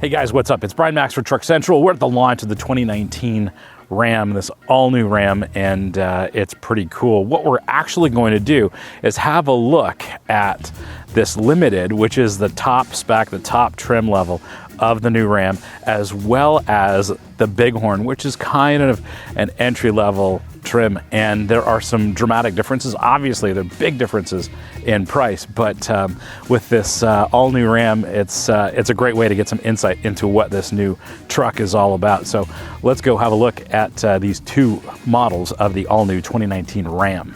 Hey guys, what's up? It's Brian Max for Truck Central. We're at the launch of the 2019 Ram, this all-new Ram, and it's pretty cool. What we're actually going to do is have a look at this Limited, which is the top spec, the top trim level of the new Ram, as well as the Bighorn, which is kind of an entry-level trim. And there are some dramatic differences. Obviously, there are big differences in price, but with this all-new Ram, it's a great way to get some insight into what this new truck is all about. So let's go have a look at these two models of the all-new 2019 Ram.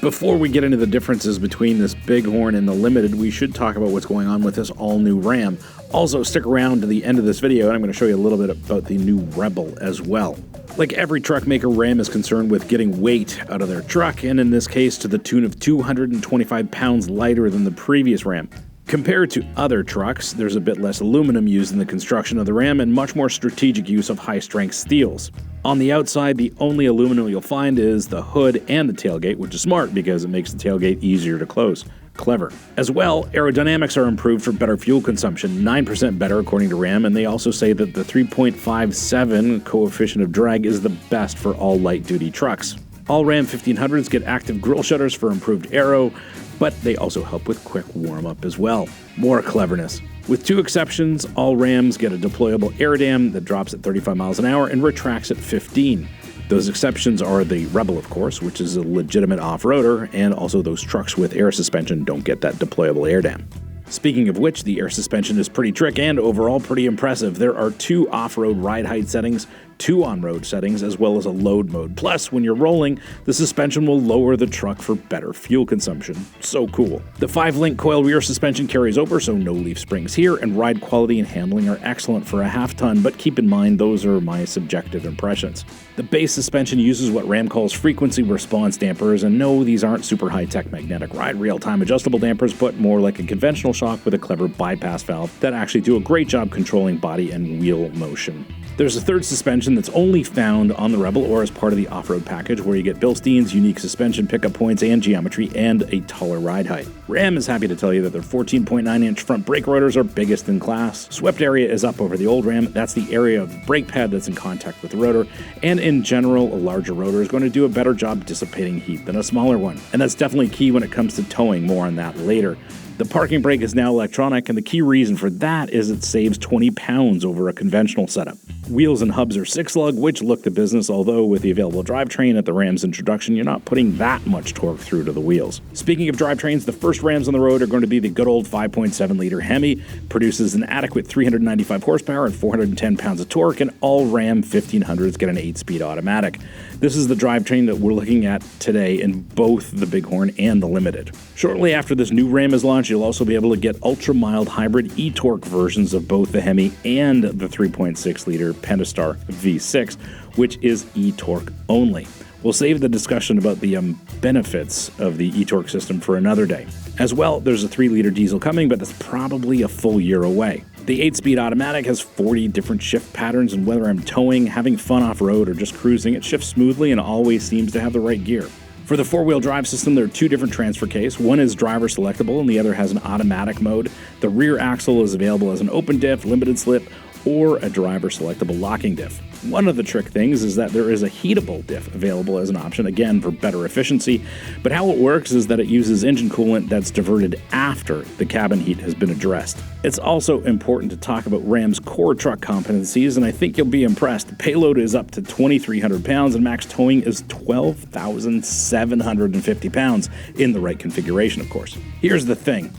Before we get into the differences between this Bighorn and the Limited, we should talk about what's going on with this all-new Ram. Also, stick around to the end of this video, and I'm going to show you a little bit about the new Rebel as well. Like every truck maker, Ram is concerned with getting weight out of their truck, and in this case to the tune of 225 pounds lighter than the previous Ram. Compared to other trucks, there's a bit less aluminum used in the construction of the Ram and much more strategic use of high-strength steels. On the outside, the only aluminum you'll find is the hood and the tailgate, which is smart because it makes the tailgate easier to close. Clever. As well, aerodynamics are improved for better fuel consumption, 9% better according to Ram, and they also say that the 3.57 coefficient of drag is the best for all light-duty trucks. All Ram 1500s get active grille shutters for improved aero, but they also help with quick warm-up as well. More cleverness. With two exceptions, all Rams get a deployable air dam that drops at 35 miles an hour and retracts at 15. Those exceptions are the Rebel, of course, which is a legitimate off-roader, and also those trucks with air suspension don't get that deployable air dam. Speaking of which, the air suspension is pretty trick and overall pretty impressive. There are two off-road ride height settings, two on-road settings, as well as a load mode. Plus, when you're rolling, the suspension will lower the truck for better fuel consumption. So cool. The 5-link coil rear suspension carries over, so no leaf springs here, and ride quality and handling are excellent for a half-ton, but keep in mind those are my subjective impressions. The base suspension uses what Ram calls frequency response dampers, and no, these aren't super high-tech magnetic ride real-time adjustable dampers, but more like a conventional shock with a clever bypass valve that actually do a great job controlling body and wheel motion. There's a third suspension that's only found on the Rebel or as part of the off-road package, where you get Bilstein's unique suspension pickup points and geometry and a taller ride height. Ram is happy to tell you that their 14.9-inch front brake rotors are biggest in class. Swept area is up over the old Ram. That's the area of the brake pad that's in contact with the rotor, and in general, a larger rotor is going to do a better job dissipating heat than a smaller one. And that's definitely key when it comes to towing. More on that later. The parking brake is now electronic, and the key reason for that is it saves 20 pounds over a conventional setup. Wheels and hubs are 6-lug, which look the business, although with the available drivetrain at the Ram's introduction, you're not putting that much torque through to the wheels. Speaking of drivetrains, the first Rams on the road are going to be the good old 5.7-liter HEMI, produces an adequate 395 horsepower and 410 pounds of torque, and all Ram 1500s get an 8-speed automatic. This is the drivetrain that we're looking at today in both the Bighorn and the Limited. Shortly after this new Ram is launched, you'll also be able to get ultra-mild hybrid e-torque versions of both the HEMI and the 3.6-liter Pentastar V6, which is e-torque only. We'll save the discussion about the benefits of the e-torque system for another day. As well, there's a 3-liter diesel coming, but that's probably a full year away. The 8-speed automatic has 40 different shift patterns, and whether I'm towing, having fun off-road, or just cruising, it shifts smoothly and always seems to have the right gear. For the 4-wheel drive system, there are two different transfer cases. One is driver selectable and the other has an automatic mode. The rear axle is available as an open diff, limited slip, or a driver selectable locking diff. One of the trick things is that there is a heatable diff available as an option, again for better efficiency, but how it works is that it uses engine coolant that's diverted after the cabin heat has been addressed. It's also important to talk about Ram's core truck competencies, and I think you'll be impressed. The payload is up to 2,300 pounds and max towing is 12,750 pounds in the right configuration, of course. Here's the thing.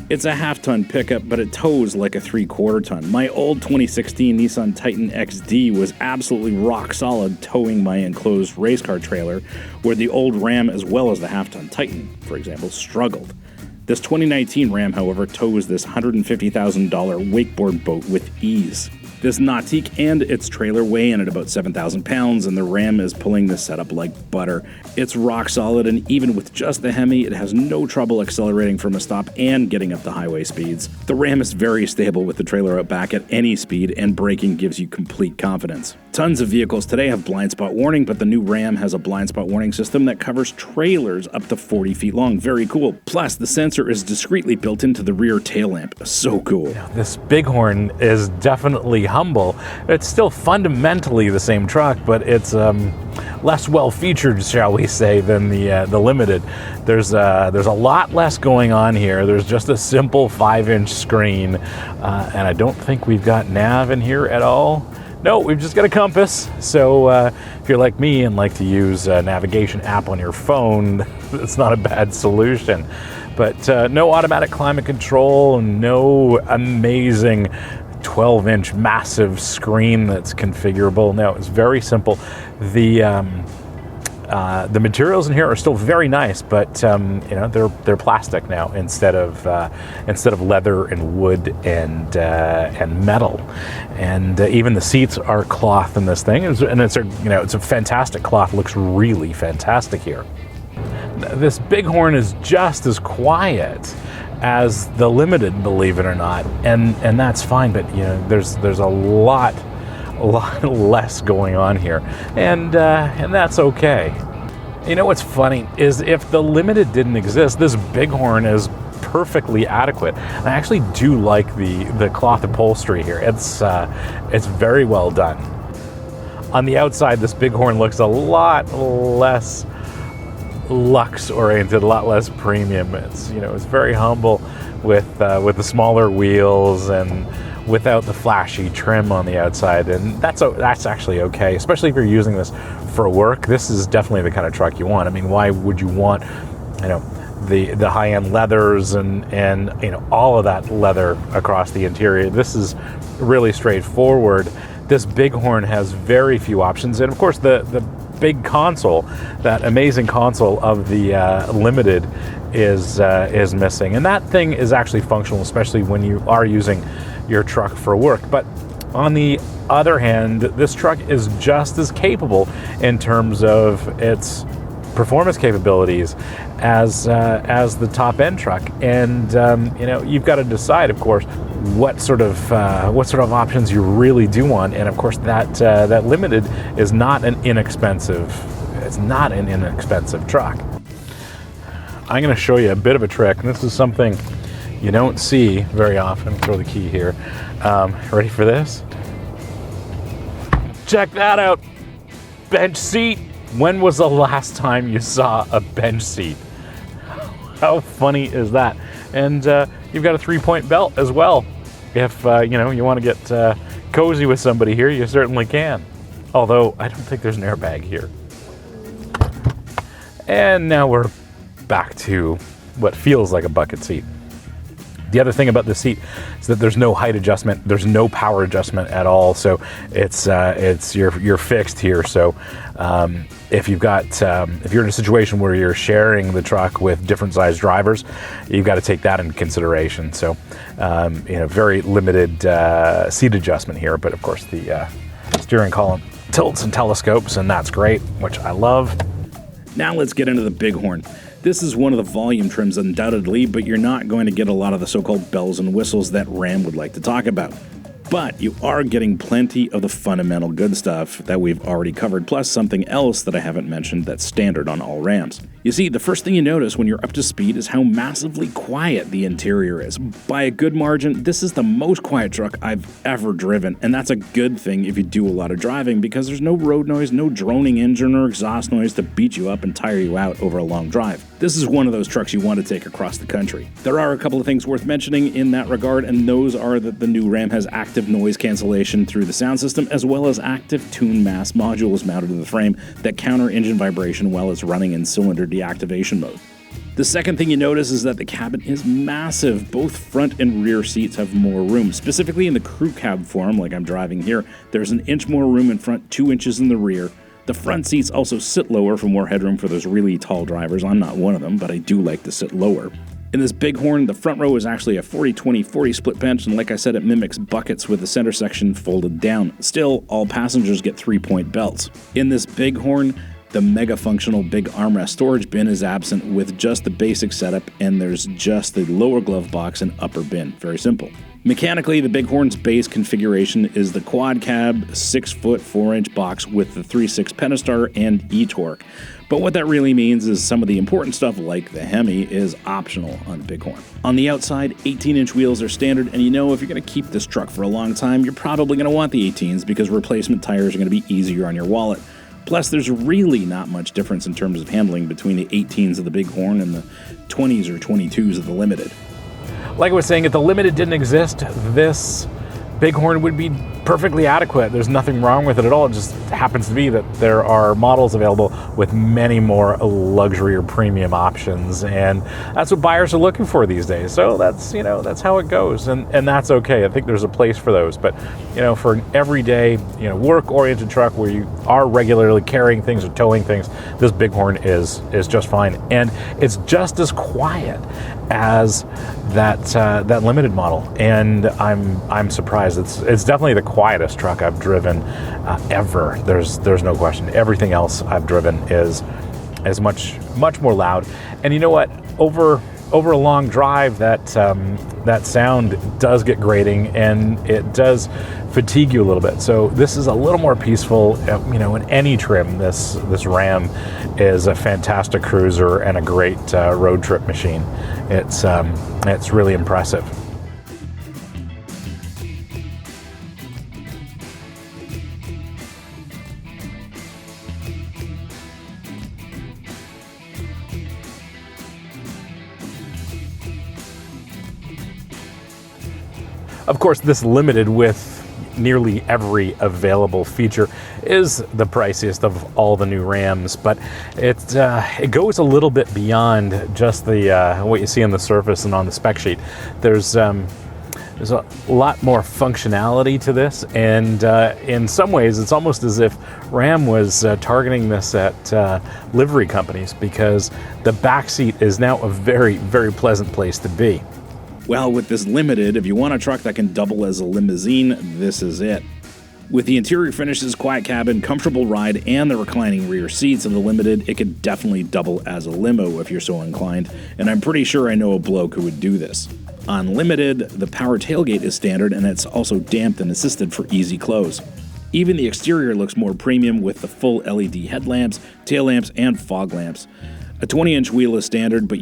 It's a half-ton pickup, but it tows like a 3/4 ton. My old 2016 Nissan Titan XD was absolutely rock solid towing my enclosed race car trailer, where the old Ram as well as the half-ton Titan, for example, struggled. This 2019 Ram, however, tows this $150,000 wakeboard boat with ease. This Nautique and its trailer weigh in at about 7,000 pounds, and the Ram is pulling this setup like butter. It's rock solid, and even with just the HEMI, it has no trouble accelerating from a stop and getting up to highway speeds. The Ram is very stable with the trailer out back at any speed, and braking gives you complete confidence. Tons of vehicles today have blind spot warning, but the new Ram has a blind spot warning system that covers trailers up to 40 feet long. Very cool. Plus, the sensor is discreetly built into the rear tail lamp. So cool. This Bighorn is definitely humble. It's still fundamentally the same truck, but it's less well featured, shall we say, than the Limited. There's a lot less going on here. There's just a simple 5-inch screen, and I don't think we've got nav in here at all. No, we've just got a compass. So if you're like me and like to use a navigation app on your phone, it's not a bad solution. But no automatic climate control, no amazing 12-inch massive screen that's configurable. No, it's very simple. The materials in here are still very nice, but they're plastic now instead of leather and wood and metal, and even the seats are cloth in this thing, and it's a fantastic cloth. Looks really fantastic here. This Bighorn is just as quiet as the Limited, believe it or not, and that's fine. But there's a lot less going on here, and that's okay. You know what's funny is if the Limited didn't exist, this Bighorn is perfectly adequate. I actually do like the cloth upholstery here. It's very well done. On the outside, this Bighorn looks a lot less luxe oriented, a lot less premium. It's very humble with the smaller wheels and without the flashy trim on the outside, and that's actually okay, especially if you're using this for work. This is definitely the kind of truck you want. I mean, why would you want the high-end leathers and all of that leather across the interior? This is really straightforward. This Bighorn has very few options, and of course the big console, that amazing console of the Limited, is missing, and that thing is actually functional, especially when you are using your truck for work. But on the other hand, this truck is just as capable in terms of its performance capabilities as the top end truck, and you've got to decide, of course, what sort of options you really do want. And of course, that Limited is not an inexpensive truck. I'm going to show you a bit of a trick, and this is something you don't see very often. Throw the key here. Ready for this? Check that out. Bench seat. When was the last time you saw a bench seat? How funny is that? And you've got a 3-point belt as well. If you want to get cozy with somebody here, you certainly can. Although I don't think there's an airbag here. And now we're back to what feels like a bucket seat. The other thing about this seat is that there's no height adjustment, there's no power adjustment at all, so you're fixed here. So if you're in a situation where you're sharing the truck with different sized drivers, you've got to take that into consideration. So very limited seat adjustment here, but of course the steering column tilts and telescopes, and that's great, which I love. Now let's get into the Bighorn. This is one of the volume trims undoubtedly, but you're not going to get a lot of the so-called bells and whistles that Ram would like to talk about. But you are getting plenty of the fundamental good stuff that we've already covered, plus something else that I haven't mentioned that's standard on all Rams. You see, the first thing you notice when you're up to speed is how massively quiet the interior is. By a good margin, this is the most quiet truck I've ever driven, and that's a good thing if you do a lot of driving, because there's no road noise, no droning engine or exhaust noise to beat you up and tire you out over a long drive. This is one of those trucks you want to take across the country. There are a couple of things worth mentioning in that regard, and those are that the new Ram has active noise cancellation through the sound system, as well as active tune mass modules mounted to the frame that counter engine vibration while it's running in cylinder deactivation mode. The second thing you notice is that the cabin is massive. Both front and rear seats have more room. Specifically in the crew cab form, like I'm driving here, there's an inch more room in front, 2 inches in the rear. The front seats also sit lower for more headroom for those really tall drivers. I'm not one of them, but I do like to sit lower. In this Bighorn, the front row is actually a 40-20-40 split bench, and like I said, it mimics buckets with the center section folded down. Still, all passengers get 3-point belts. In this Bighorn, the mega-functional big armrest storage bin is absent with just the basic setup, and there's just the lower glove box and upper bin. Very simple. Mechanically, the Bighorn's base configuration is the quad cab 6-foot 4-inch box with the 3.6 Pentastar and e-torque. But what that really means is some of the important stuff like the HEMI is optional on Bighorn. On the outside, 18-inch wheels are standard, and you know if you're going to keep this truck for a long time, you're probably going to want the 18s because replacement tires are going to be easier on your wallet. Plus, there's really not much difference in terms of handling between the 18s of the Bighorn and the 20s or 22s of the Limited. Like I was saying, if the Limited didn't exist, this Bighorn would be perfectly adequate. There's nothing wrong with it at all. It just happens to be that there are models available with many more luxury or premium options, and that's what buyers are looking for these days. So that's how it goes, and that's okay. I think there's a place for those, but for an everyday work-oriented truck where you are regularly carrying things or towing things, this Bighorn is just fine, and it's just as quiet as that Limited model, and I'm surprised. It's definitely the quietest truck I've driven ever. There's no question. Everything else I've driven is much more loud. And you know what? Over a long drive, that sound does get grating and it does fatigue you a little bit. So this is a little more peaceful. In any trim, this Ram is a fantastic cruiser and a great road trip machine. It's really impressive. Of course, this Limited with nearly every available feature is the priciest of all the new Rams, but it goes a little bit beyond just the what you see on the surface and on the spec sheet. There's a lot more functionality to this, and in some ways it's almost as if Ram was targeting this at livery companies, because the back seat is now a very, very pleasant place to be. Well, with this Limited, if you want a truck that can double as a limousine, this is it. With the interior finishes, quiet cabin, comfortable ride, and the reclining rear seats of the Limited, it could definitely double as a limo if you're so inclined, and I'm pretty sure I know a bloke who would do this. On Limited, the power tailgate is standard, and it's also damped and assisted for easy close. Even the exterior looks more premium with the full LED headlamps, tail lamps, and fog lamps. A 20-inch wheel is standard, but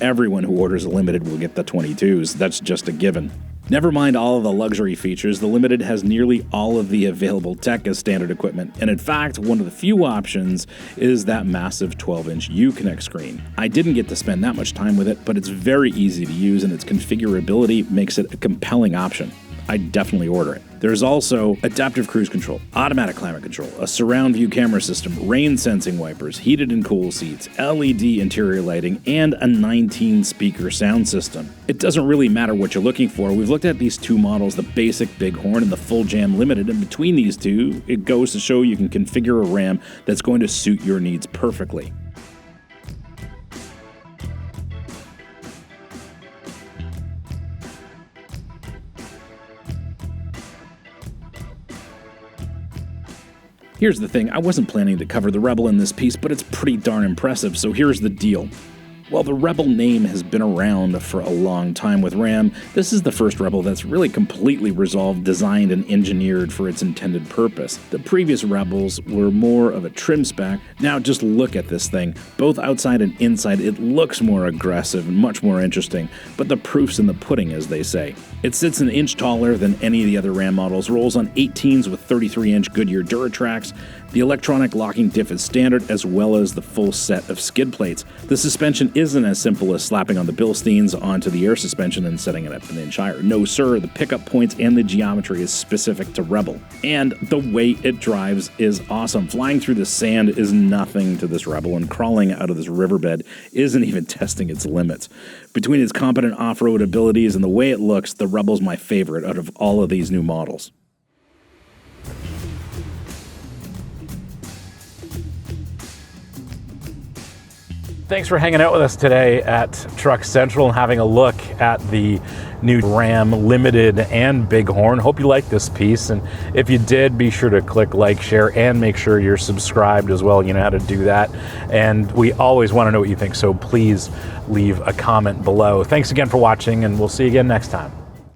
everyone who orders a Limited will get the 22s. That's just a given. Never mind all of the luxury features, the Limited has nearly all of the available tech as standard equipment, and in fact, one of the few options is that massive 12-inch Uconnect screen. I didn't get to spend that much time with it, but it's very easy to use, and its configurability makes it a compelling option. I'd definitely order it. There's also adaptive cruise control, automatic climate control, a surround view camera system, rain sensing wipers, heated and cool seats, LED interior lighting, and a 19-speaker sound system. It doesn't really matter what you're looking for. We've looked at these two models, the basic Bighorn and the full jam Limited, and between these two, it goes to show you can configure a Ram that's going to suit your needs perfectly. Here's the thing, I wasn't planning to cover the Rebel in this piece, but it's pretty darn impressive, so here's the deal. While the Rebel name has been around for a long time with Ram, this is the first Rebel that's really completely resolved, designed, and engineered for its intended purpose. The previous Rebels were more of a trim spec. Now just look at this thing. Both outside and inside, it looks more aggressive and much more interesting, but the proof's in the pudding, as they say. It sits an inch taller than any of the other Ram models, rolls on 18s with 33-inch Goodyear Duratrax. The electronic locking diff is standard, as well as the full set of skid plates. The suspension isn't as simple as slapping on the Bilsteins onto the air suspension and setting it up an inch higher. No sir, the pickup points and the geometry is specific to Rebel. And the way it drives is awesome. Flying through the sand is nothing to this Rebel, and crawling out of this riverbed isn't even testing its limits. Between its competent off-road abilities and the way it looks, the Rebel's my favorite out of all of these new models. Thanks for hanging out with us today at Truck Central and having a look at the new Ram Limited and Bighorn. Hope you liked this piece, and if you did, be sure to click like, share, and make sure you're subscribed as well. You know how to do that, and we always want to know what you think, so please leave a comment below. Thanks again for watching, and we'll see you again next time.